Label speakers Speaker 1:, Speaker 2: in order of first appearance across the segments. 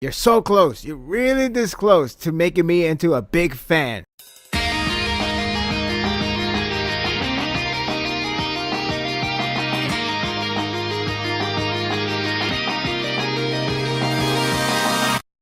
Speaker 1: You're so close. You're really this close to making me into a big fan.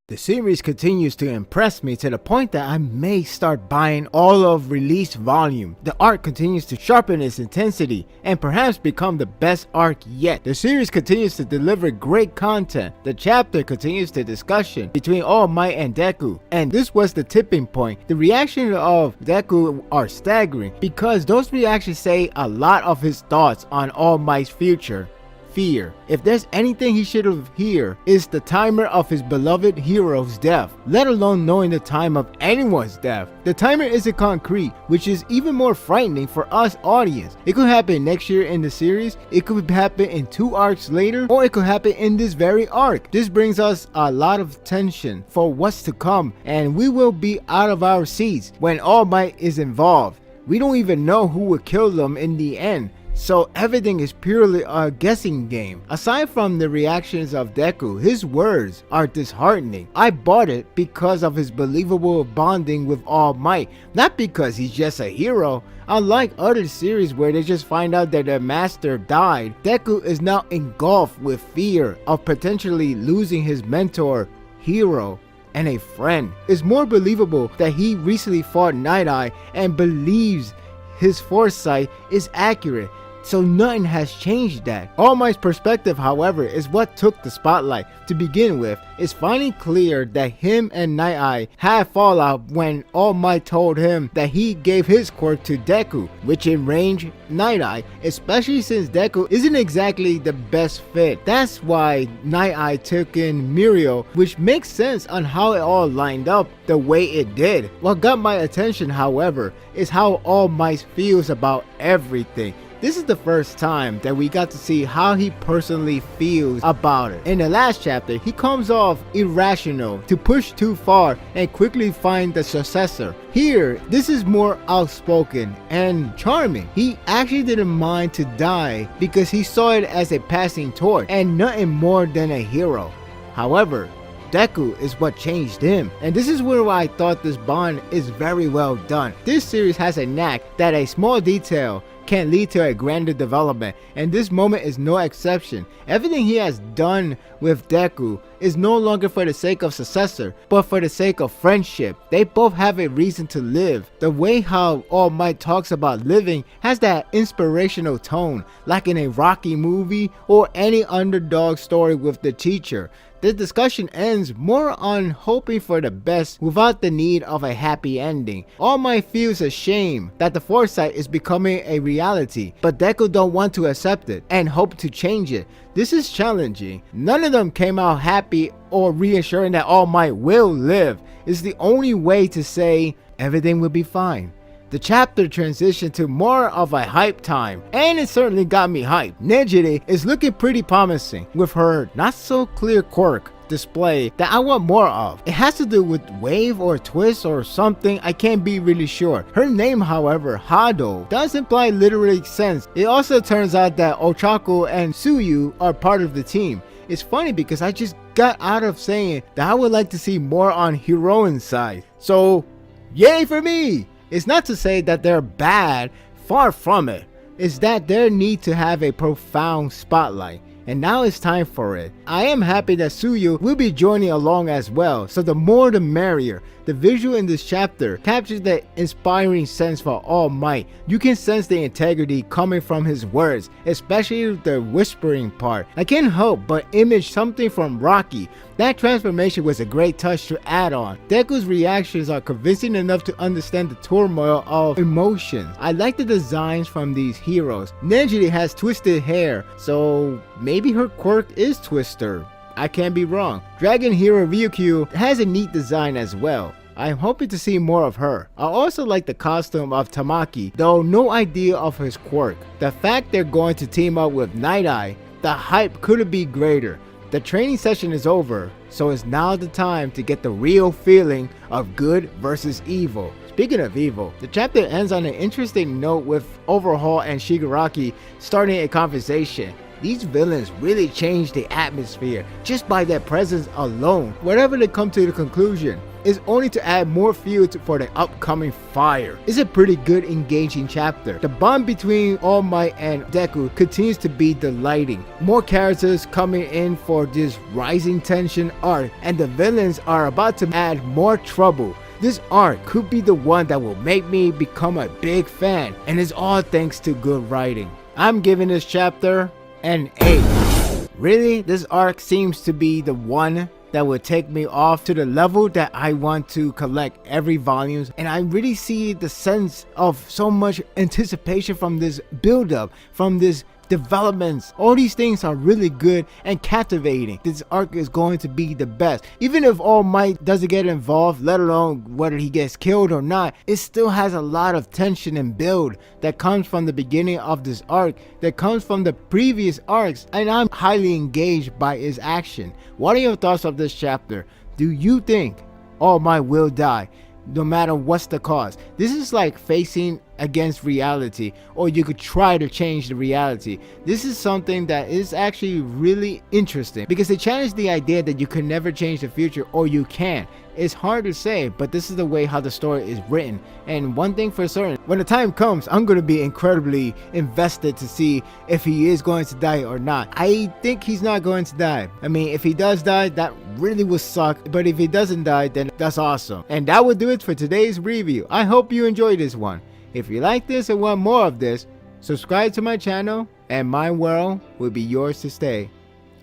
Speaker 1: The series continues to impress me to the point that I may start buying all of released volume. The art continues to sharpen its intensity and perhaps become the best arc yet. The series continues to deliver great content. The chapter continues the discussion between All Might and Deku, and this was the tipping point. The reactions of Deku are staggering because those reactions say a lot of his thoughts on All Might's future. Fear. If there's anything he should have heard, is the timer of his beloved hero's death, let alone knowing the time of anyone's death. The timer isn't concrete, which is even more frightening for us audience. It could happen next year in the series, it could happen in 2 arcs later, or it could happen in this very arc. This brings us a lot of tension for what's to come, and we will be out of our seats when All Might is involved. We don't even know who will kill them in the end. So everything is purely a guessing game. Aside from the reactions of Deku, his words are disheartening. I bought it because of his believable bonding with All Might, not because he's just a hero. Unlike other series where they just find out that their master died, Deku is now engulfed with fear of potentially losing his mentor, hero, and a friend. It's more believable that he recently fought Night Eye and believes his foresight is accurate. So nothing has changed that. All Might's perspective, however, is what took the spotlight. To begin with, it's finally clear that him and Night Eye had fallout when All Might told him that he gave his quirk to Deku, which enraged Night Eye, especially since Deku isn't exactly the best fit. That's why Night Eye took in Muriel, which makes sense on how it all lined up the way it did. What got my attention, however, is how All Might feels about everything. This is the first time that we got to see how he personally feels about it. In the last chapter, he comes off irrational to push too far and quickly find the successor. Here, this is more outspoken and charming. He actually didn't mind to die because he saw it as a passing torch and nothing more than a hero. However, Deku is what changed him, and this is where I thought this bond is very well done. This series has a knack that a small detail can lead to a grander development, and this moment is no exception. Everything he has done with Deku is no longer for the sake of successor, but for the sake of friendship. They both have a reason to live. The way how All Might talks about living has that inspirational tone, like in a Rocky movie or any underdog story with the teacher. The discussion ends more on hoping for the best without the need of a happy ending. All Might feels ashamed that the foresight is becoming a reality, but Deku don't want to accept it and hope to change it. This is challenging. None of them came out happy or reassuring that All Might will live. It's the only way to say everything will be fine. The chapter transitioned to more of a hype time, and it certainly got me hyped. Nejire is looking pretty promising with her not so clear quirk display that I want more of. It has to do with wave or twist or something, I can't be really sure. Her name, however, Hado, does imply literary sense. It also turns out that Ochako and Tsuyu are part of the team. It's funny because I just got out of saying that I would like to see more on Hiroin's side. So, yay for me! It's not to say that they're bad, far from it. It's that they need to have a profound spotlight, and now it's time for it. I am happy that Tsuyu will be joining along as well, so the more the merrier. The visual in this chapter captures the inspiring sense for All Might. You can sense the integrity coming from his words, especially the whispering part. I can't help but image something from Rocky. That transformation was a great touch to add on. Deku's reactions are convincing enough to understand the turmoil of emotions. I like the designs from these heroes. Nejire has twisted hair, so maybe her quirk is Twister. I can't be wrong. Dragon Hero Ryukyu has a neat design as well. I'm hoping to see more of her. I also like the costume of Tamaki, though no idea of his quirk. The fact they're going to team up with Night Eye, the hype couldn't be greater. The training session is over, so it's now the time to get the real feeling of good versus evil. Speaking of evil, the chapter ends on an interesting note with Overhaul and Shigaraki starting a conversation. These villains really change the atmosphere just by their presence alone. Whatever they come to the conclusion is only to add more fuel for the upcoming fire. It's a pretty good engaging chapter. The bond between All Might and Deku continues to be delighting. More characters coming in for this rising tension arc, and the villains are about to add more trouble. This arc could be the one that will make me become a big fan, and it's all thanks to good writing. I'm giving this chapter an 8. Really, this arc seems to be the one that will take me off to the level that I want to collect every volume, and I really see the sense of so much anticipation from this build-up, from this developments. All these things are really good and captivating. This arc is going to be the best. Even if All Might doesn't get involved, let alone whether he gets killed or not, it still has a lot of tension and build that comes from the beginning of this arc, that comes from the previous arcs, and I'm highly engaged by his action. What are your thoughts of this chapter? Do you think All Might will die, no matter what's the cause? This is like facing against reality, or you could try to change the reality. This is something that is actually really interesting because they challenge the idea that you can never change the future, or you can. It's hard to say, but this is the way how the story is written. And one thing for certain, when the time comes, I'm going to be incredibly invested to see if he is going to die or not. I think he's not going to die. I mean, if he does die, that really will suck, but if he doesn't die, then that's awesome. And that would do it for today's review. I hope you enjoyed this one. If you like this and want more of this, subscribe to my channel and my world will be yours to stay.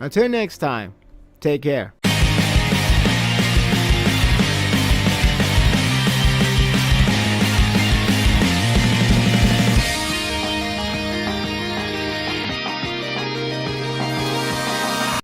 Speaker 1: Until next time, take care.